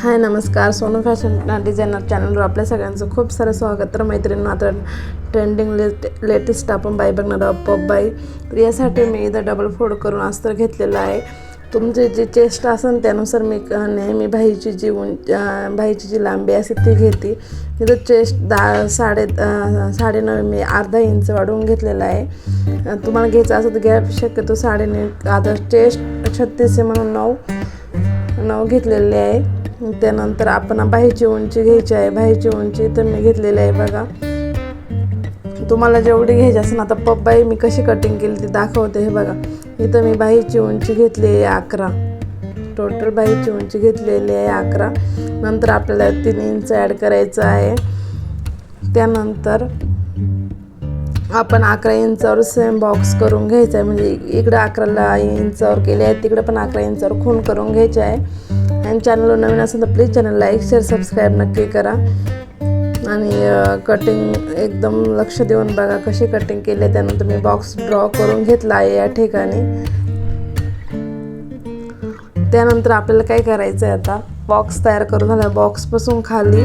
हाय नमस्कार, Sonu fashion designer चॅनलवर आपल्या सगळ्यांचं खूप सारं स्वागत. तर मैत्रिणींनो, आता ट्रेंडिंग लेटेस्ट आपण बाई बघणार आहोत, पॉप बाई. तर यासाठी मी इथं डबल फोल्ड करून अस्तर घेतलेलं आहे. तुमचे जे चेस्ट असेल त्यानुसार मी नेहमी बाहीची जी लांबी असते ती घेते. इथं चेस्ट साडेनऊ मी अर्धा इंच वाढवून घेतलेला आहे. तुम्हाला घ्यायचं असं तर घ्या, शक्यतो 9.5. आता चेस्ट 36 आहे म्हणून 9 घेतलेले आहे. त्यानंतर आपण बाहीची उंची घ्यायची आहे. बाहीची उंची तर मी घेतलेली आहे बघा. तुम्हाला जेवढी घ्यायची असेल, आता पप बाही मी कशी कटिंग केली ती दाखवते. हे बघा, इथं मी बाहीची उंची घेतलेली आहे 11. टोटल बाहीची उंची घेतलेली आहे 11. नंतर आपल्याला 3 इंच ॲड करायचं आहे. त्यानंतर आपण 11 इंचावर सेम बॉक्स करून घ्यायचा आहे. म्हणजे इकडे 11 इंचावर केले आहे, तिकडे पण 11 इंचावर खूण करून घ्यायचे आहे. आणि चॅनलवर नवीन असेल तर please channel like share subscribe नक्की करा. आणि कटिंग एकदम लक्ष देऊन बघा कशी कटिंग केली आहे. त्यानंतर मी बॉक्स ड्रॉ करून घेतला आहे या ठिकाणी. त्यानंतर आपल्याला काय करायचं आहे, आता बॉक्स तयार करून झाला. बॉक्सपासून खाली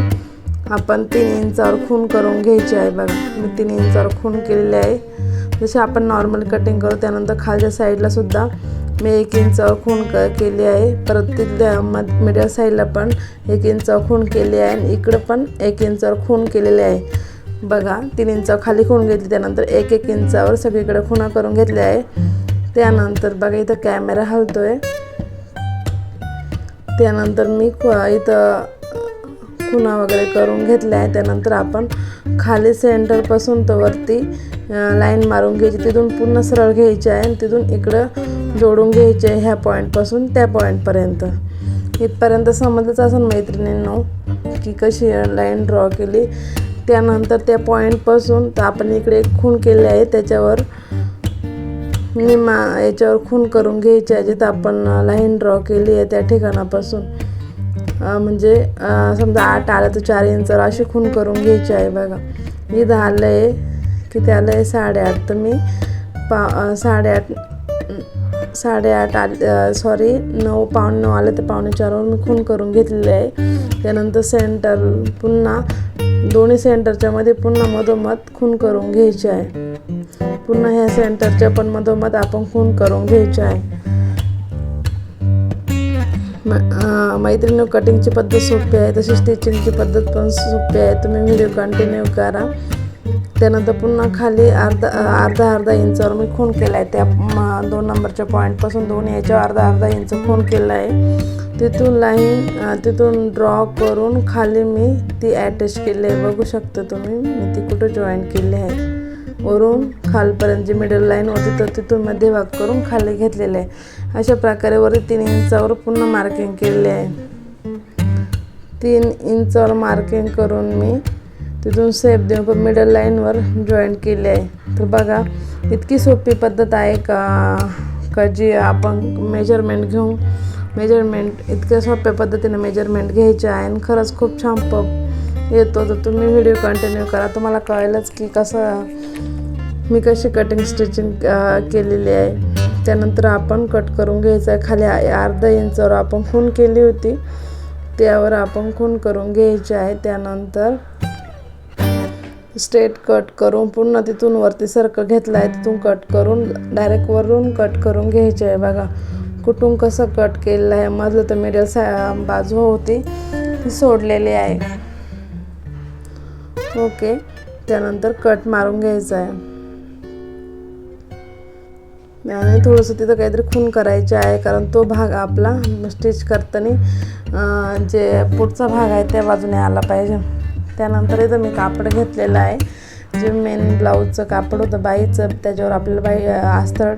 आपण 3 इंचावर खूण करून घ्यायची आहे बघा. मी 3 इंचावर खूण केलेली आहे, जसे आपण नॉर्मल कटिंग करू. त्यानंतर खालच्या साईडला सुद्धा मी 1 इंचावर खूण केली आहे. परत तिथल्या मिडल साईडला पण 1 इंचावर खूण केली आहे. आणि इकडं पण 1 इंचावर खूण केलेली आहे बघा. 3 इंचावर खाली खूण घेतली. त्यानंतर 1-1 इंचावर सगळीकडे खुणा करून घेतल्या आहे. त्यानंतर बघा इथं कॅमेरा हलतोय. त्यानंतर मी इथं खुणा वगैरे करून घेतल्या आहे. त्यानंतर आपण खाली सेंटरपासून तर वरती लाईन मारून घ्यायची. तिथून पूर्ण सरळ घ्यायची आहे आणि तिथून इकडं जोडून घ्यायचे आहे. ह्या पॉईंटपासून त्या पॉईंटपर्यंत. इथपर्यंत समजलंच असेल मैत्रिणींनो की कशी लाईन ड्रॉ केली. त्यानंतर त्या पॉईंटपासून तर आपण इकडे एक खूण केली आहे, त्याच्यावर याच्यावर खूण करून घ्यायची आहे. जिथं आपण लाईन ड्रॉ केली आहे त्या ठिकाणापासून म्हणजे समजा 8 आलं तर 4 इंचावर अशी खूण करून घ्यायची आहे बघा. इथं आलं आहे किती आलं आहे 8.5. तर मी 8.5 आले, सॉरी 9 पाऊण 9 आले तर 9.25वर मी खूण करून घेतलेले आहे. त्यानंतर सेंटर पुन्हा दोन्ही सेंटरच्या मध्ये पुन्हा मधोमध खूण करून घ्यायची आहे. पुन्हा ह्या सेंटरच्या पण मधोमध आपण खूण करून घ्यायची आहे. मैत्रिणी, कटिंगची पद्धत सोपी आहे, तशी स्टिचिंगची पद्धत पण सोपी आहे. तुम्ही व्हिडिओ कंटिन्यू करा. त्यानंतर पुन्हा खाली अर्धा इंचावर मी खूण केला आहे. त्या 2 नंबरच्या पॉईंटपासून 2 याच्यावर अर्धा इंच खूण केला आहे. तिथून ड्रॉ करून खाली मी ती अटॅच केली आहे. बघू शकता तुम्ही मी ती कुठं जॉईंट केली आहे. वरून खालपर्यंत जी मिडल लाईन होती तर तिथून मध्यभाग करून खाली घेतलेले आहे. अशा प्रकारे वरती 3 इंचावर पुन्हा मार्किंग केले आहे. 3 इंचावर मार्किंग करून मी तिथून सेप देऊन मिडल लाईनवर जॉईंट केले आहे. तर बघा, इतकी सोपी पद्धत आहे का जी आपण मेजरमेंट इतक्या सोप्या पद्धतीने मेजरमेंट घ्यायचे आहे. आणि खरंच खूप छान पप येतो. तर तुम्ही व्हिडिओ कंटिन्यू करा, तुम्हाला कळेलच की मी कशी कटिंग स्टिचिंग केलेली आहे. त्यानंतर आपण कट करून घ्यायचं आहे. खाली अर्धा इंचावर आपण खूण केली होती त्यावर आपण खूण करून घ्यायची आहे. त्यानंतर स्ट्रेट कट करून पुन्हा तिथून वरती सर्कल घेतला आहे, तिथून कट करून डायरेक्ट वरून कट करून घ्यायचे आहे बघा. कुठून कसं कट केलेलं आहे. मधलं तर मिडल बाजू होती ती सोडलेली आहे. ओके, त्यानंतर कट मारून घ्यायचं आहे. आणि थोडंसं तिथं काहीतरी खूण करायचे आहे, कारण तो भाग आपला स्टिच करताना जे पुढचा भाग आहे त्या बाजूने आला पाहिजे. त्यानंतर इथं मी कापड घेतलेलं आहे, जे मेन ब्लाऊजचं कापड होतं बाईचं, त्याच्यावर आपल्याला बाई अस्तर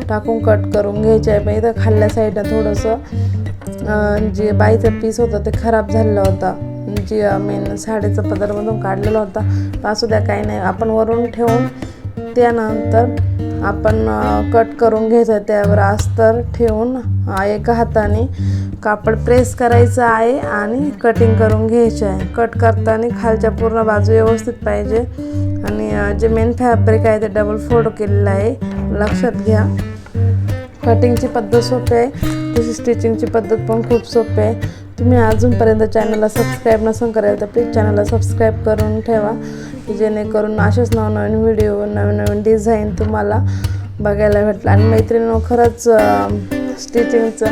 टाकून कट करून घ्यायचे आहे. पण इथं खाल्ल्या साईडला थोडंसं जे बाईचं पीस होतं ते खराब झालेलं होतं, जी मेन साडीचा पदरमधून काढलेला होता. असू द्या, काही नाही, आपण वरून ठेवून त्यानंतर आपण कट करून घ्यायचं आहे. त्यावर अस्तर ठेवून एका हाताने कापड प्रेस करायचं आहे आणि कटिंग करून घ्यायचे आहे. कट करताना खालच्या पूर्ण बाजू व्यवस्थित पाहिजे. आणि जे मेन फॅब्रिक आहे ते डबल फोल्ड केलेलं आहे, लक्षात घ्या. कटिंगची पद्धत सोपी आहे, तशी स्टिचिंगची पद्धत पण खूप सोपी आहे. तुम्ही अजूनपर्यंत चॅनलला सबस्क्राईब नसेल करायला तर प्लीज चॅनलला सबस्क्राईब करून ठेवा, जेणेकरून असेच नवनवीन व्हिडिओ, नवीन डिझाईन तुम्हाला बघायला भेटलं. आणि मैत्रिणींनो, खरंच स्टिचिंगचं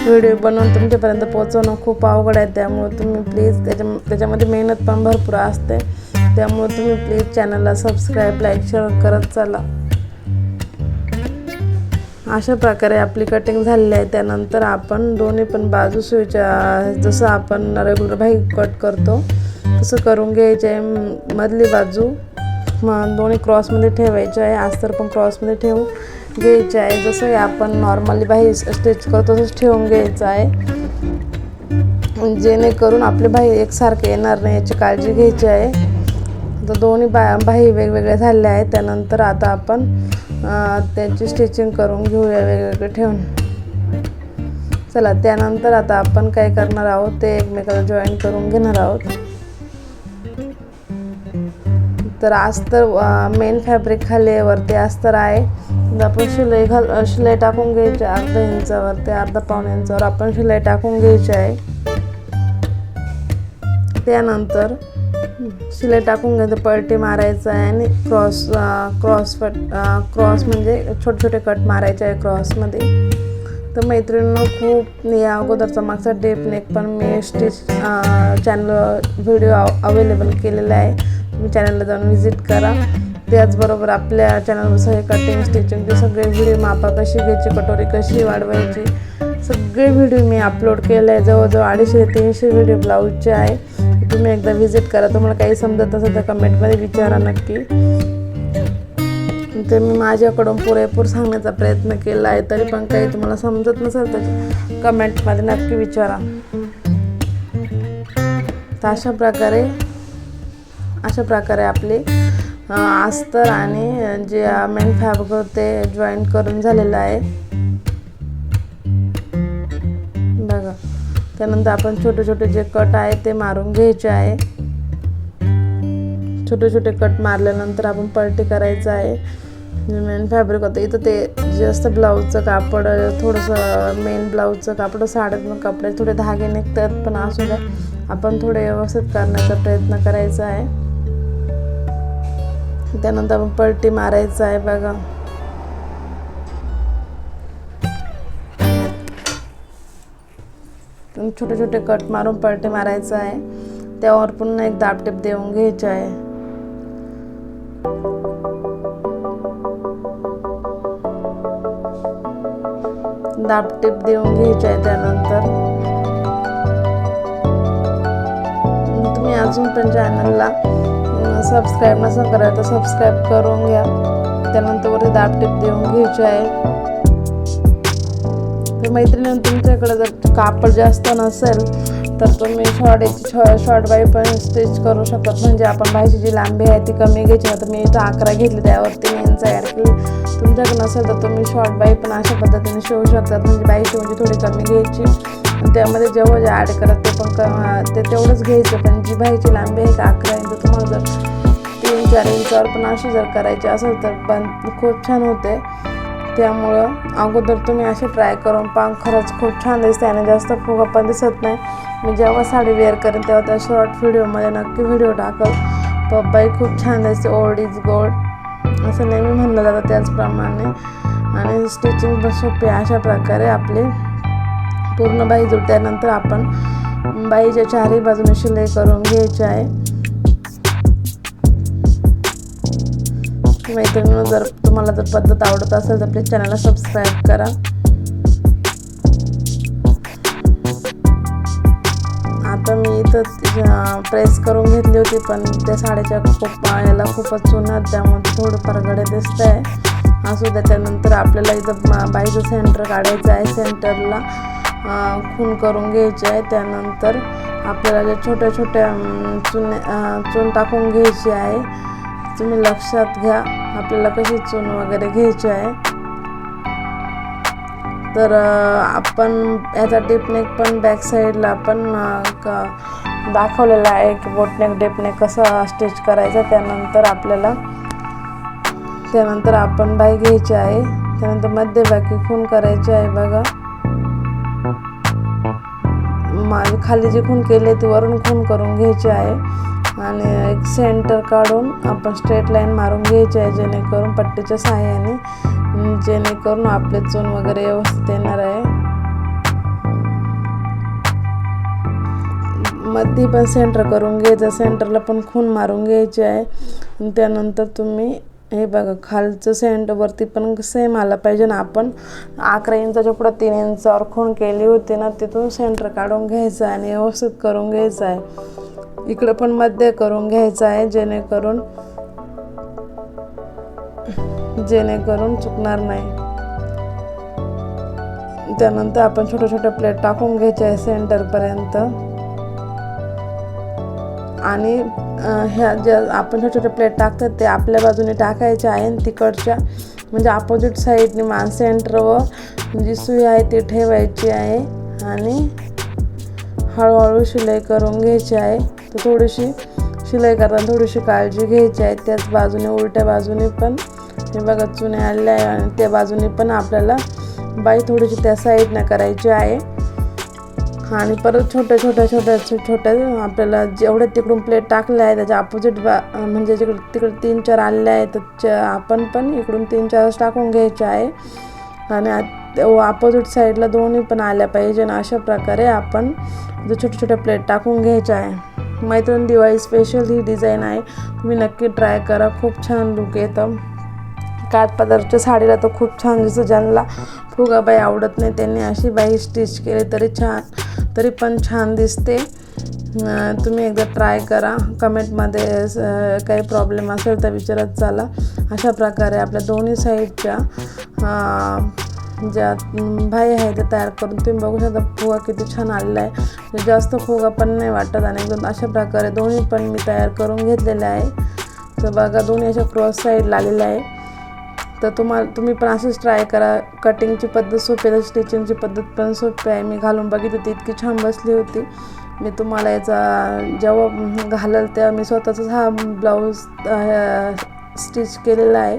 व्हिडिओ बनवून तुमच्यापर्यंत पोहोचवणं खूप अवघड आहे. त्यामुळे तुम्ही प्लीज त्याच्यामध्ये मेहनत पण भरपूर असते. त्यामुळे तुम्ही प्लीज चॅनलला सबस्क्राईब, लाईक, शेअर करत चला. अशा प्रकारे आपली कटिंग झालेली आहे. त्यानंतर आपण दोन्ही पण बाजू सुईच्या जसं आपण रेग्युलर बाही कट करतो तसं करून घ्यायचे आहे. मधली बाजू दोन्ही क्रॉसमध्ये ठेवायची आहे, अस्तर पण क्रॉसमध्ये ठेवून घ्यायचे आहे. जसं आपण नॉर्मली बाही स्टिच करतो तसंच ठेवून घ्यायचं आहे, जेणेकरून आपली बाही एकसारखे येणार नाही याची काळजी घ्यायची आहे. तर दोन्ही बाही वेगवेगळ्या झालेल्या आहेत. त्यानंतर आता आपण त्यांची स्टिचिंग करून घेऊया वेगवेगळे ठेवून. चला, त्यानंतर आता आपण काय करणार आहोत ते एकमेकाला जॉईन करून घेणार आहोत. तर अस्तर मेन फॅब्रिक खाली वरती अस्तर आहे. आपण शिलाई टाकून घ्यायची. अर्धा इंचावर ते अर्धा पाऊण इंचावर आपण शिलाई टाकून घ्यायची आहे. त्यानंतर शिलाई टाकून घ्यायचं, पलटी मारायचं आहे आणि क्रॉस म्हणजे छोटे छोटे कट मारायचे आहे क्रॉसमध्ये. तर मैत्रिणींनो, खूप या अगोदरचा मागचा डेप नेक पण मी चॅनल व्हिडिओ अवेलेबल केलेला आहे. तुम्ही चॅनलला जाऊन व्हिजिट करा. त्याचबरोबर आपल्या चॅनलवर हे कटिंग स्टिचिंगचे सगळे व्हिडिओ, मापा कशी घ्यायची, कटोरी कशी वाढवायची, सगळे व्हिडिओ मी अपलोड केले आहे. जवळजवळ 250 ते 300 व्हिडिओ ब्लाऊजचे आहे. तुम्ही एकदा व्हिजिट करा. तुम्हाला काही समजत असेल तर कमेंटमध्ये विचारा नक्की. ते मी माझ्याकडून पुरेपूर सांगण्याचा प्रयत्न केला आहे. तरी पण काही तुम्हाला समजत नसेल तर कमेंटमध्ये नक्की विचारा. तर अशा प्रकारे आपले अस्तर आणि जे मेन फॅब्रिक ते जॉईन करून झालेलं आहे बघा. त्यानंतर आपण छोटे छोटे जे कट आहे ते मारून घ्यायचे आहे. छोटे छोटे कट मारल्यानंतर आपण पलटी करायचं आहे. मेन फॅब्रिक होतं इथं ते जास्त ब्लाऊजचं कापड, थोडंसं मेन ब्लाऊजचं कापड, साड्यातून कपडे थोडे धागे निघतात, पण असू द्या, आपण थोडे व्यवस्थित करण्याचा प्रयत्न करायचा आहे. त्यानंतर आपण पलटी मारायचं आहे बघा. छोटे छोटे कट मारून पलटी मारायचं आहे. त्यावर पुन्हा एक दाबटेप देऊन घ्यायचे आहे. दाबटेप देऊन घ्यायचे आहे. त्यानंतर तुम्ही अजून पण चॅनलला सबस्क्राईब नसेल करायचं तर सबस्क्राईब करून घ्या. त्यानंतर वरती दाबटेप देऊन घ्यायचे आहे. तर मैत्रिणींनो, तुमच्याकडे जर कापड जास्त नसेल तर तुम्ही शॉर्ट बाही पण स्टिच करू शकतात. म्हणजे आपण बाहीची जी लांबी आहे ती कमी घ्यायची. आता मी इथं 11 घेतली, त्यावरती मी इंच ॲड केली. तुमच्याकडे नसेल तर तुम्ही शॉर्ट बाही पण अशा पद्धतीने शिवू शकतात. म्हणजे बाहीची उंची थोडी कमी घ्यायची आणि त्यामध्ये जेव्हा जे ॲड करत ते पण ते तेवढंच घ्यायचं. पण जी बाहीची लांबी आहे 11 इंच, तुम्हाला जर 3-4 इंचावर पण अशी जर करायची असेल तर पण खूप छान होते. त्यामुळं अगोदर तुम्ही असे ट्राय करून पहा. खरंच खूप छान दिसते आणि जास्त फुगा पण दिसत नाही. मी जेव्हा साडी वेअर करेन तेव्हा त्या शॉर्ट व्हिडिओमध्ये नक्की व्हिडिओ टाकल. पप्पाई खूप छान दिसते, ओल्ड इज गोल्ड असं नेहमी म्हणलं जातं, त्याचप्रमाणे. आणि स्टिचिंग पण सोपी. अशा प्रकारे आपली पूर्ण बाही जुळल्यानंतर आपण बाहीच्या चारही बाजूने शिलाई करून घ्यायची आहे. मैत्रिणींनो, जर तुम्हाला जर पद्धत आवडत असेल तर प्लीज चॅनलला सबस्क्राईब करा. आता मी इथं प्रेस करून घेतली होती, पण त्या साड्याच्या याला खूपच चुनत, त्यामुळे थोडंफार गडे दिसत आहे. असू द्या. त्यानंतर आपल्याला इथं बाहीचं सेंटर काढायचं आहे. सेंटरला खून करून घ्यायचे आहे. त्यानंतर आपल्याला जे छोट्या छोट्या चून टाकून घ्यायची आहे. तुम्ही लक्षात घ्या आपल्याला कशी चून वगैरे घ्यायची आहे. तर आपण याचा टिपनेक पण बॅक साईडला आपण दाखवलेला आहे की बोटनेक टिपनेक कसं स्टिच करायचं. त्यानंतर आपण बाही घ्यायची आहे. त्यानंतर मध्यभागी खूण करायची आहे बघा. खाली जी खूण केली ती वरून खूण करून घ्यायची आहे आणि एक सेंटर काढून आपण स्ट्रेट लाईन मारून घ्यायची आहे, जेणेकरून पट्टीच्या सहाय्याने, जेणेकरून आपले चून वगैरे व्यवस्थित येणार आहे. मध्ये पण सेंटर करून घ्यायचं, सेंटरला पण खूण मारून घ्यायची आहे. आणि त्यानंतर तुम्ही हे बघा खालचं सेंटरवरती पण सेम आला पाहिजे ना. आपण 11 इंचाच्या पुढं 3 इंचावर खूण केली होती ना, तिथून सेंटर काढून घ्यायचं आणि व्यवस्थित करून घ्यायचं आहे. इकडं पण मध्य करून घ्यायचं आहे, जेणेकरून चुकणार नाही. त्यानंतर आपण छोटे छोटे प्लेट टाकून घ्यायचे आहे सेंटरपर्यंत. आणि ह्या ज्या आपण छोटे छोटे प्लेट टाकतात ते आपल्या बाजूने टाकायचे आहे आणि तिकडच्या म्हणजे अपोजिट साईडने सेंटरवर जी सुई आहे ती ठेवायची आहे आणि हळूहळू शिलाई करून घ्यायची आहे. तर थोडीशी शिलाई करताना थोडीशी काळजी घ्यायची आहे. त्याच बाजूने उलट्या बाजूने पण हे बघा चुने आले आहे आणि त्या बाजूने पण आपल्याला बाई थोडीशी त्या साईडनं करायची आहे. आणि परत छोट्या आपल्याला जेवढ्या तिकडून प्लेट टाकल्या आहे त्याच्या अपोजिट म्हणजे तिकडे 3-4 आलेल्या आहेत, तर आपण पण इकडून 3-4 टाकून घ्यायचे आहे आणि अपोजिट साईडला दोन्ही पण आल्या पाहिजे ना. अशा प्रकारे आपण छोट्या प्लेट टाकून घ्यायच्या आहे. मैत्रीण दिवाळी स्पेशल ही डिझाईन आहे, तुम्ही नक्की ट्राय करा, खूप छान लुक येतं. काठपदरच्या साडीला तर खूप छान दिसतं. ज्यांना फुगाबाई आवडत नाही त्यांनी अशी बाई स्टिच केली तरी पण छान दिसते. तुम्ही एकदा ट्राय करा. कमेंटमध्ये काही प्रॉब्लेम असेल तर विचारत चाला. अशा प्रकारे आपल्या दोन्ही साईडच्या ज्या बाई आहे त्या तयार करून तुम्ही बघू शकता. फुगा किती छान आलेला आहे, जास्त फुगा पण नाही वाटत. आणि एकदम अशा प्रकारे दोन्ही पण मी तयार करून घेतलेले आहे. तर बघा दोन्ही अशा क्रॉस साईडला आलेल्या आहे. तर तुम्ही पण असंच ट्राय करा. कटिंगची पद्धत सोपी आहे, स्टिचिंगची पद्धत पण सोपी आहे. मी घालून बघितली होती, इतकी छान बसली होती. मी तुम्हाला याचा जेव्हा घालेल तेव्हा मी स्वतःचाच हा ब्लाऊज स्टिच केलेला आहे.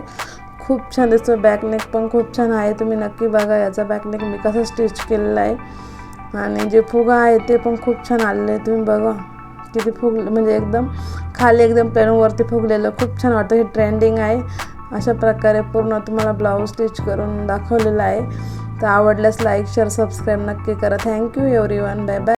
खूप छान दिसतो. बॅकनेक पण खूप छान आहे, तुम्ही नक्की बघा याचा बॅकनेक मी कसं स्टिच केलेला आहे. आणि जे फुगा आहे ते पण खूप छान आलेले आहे, तुम्ही बघा किती म्हणजे एकदम खाली एकदम प्लेनवरती फुगलेलं खूप छान वाटतं. हे ट्रेंडिंग आहे. अशा प्रकारे पूर्ण तुम्हाला ब्लाऊज स्टिच करून दाखवलेला आहे. तर आवडल्यास लाईक शेअर सबस्क्राईब नक्की करा. Thank you everyone. Bye bye.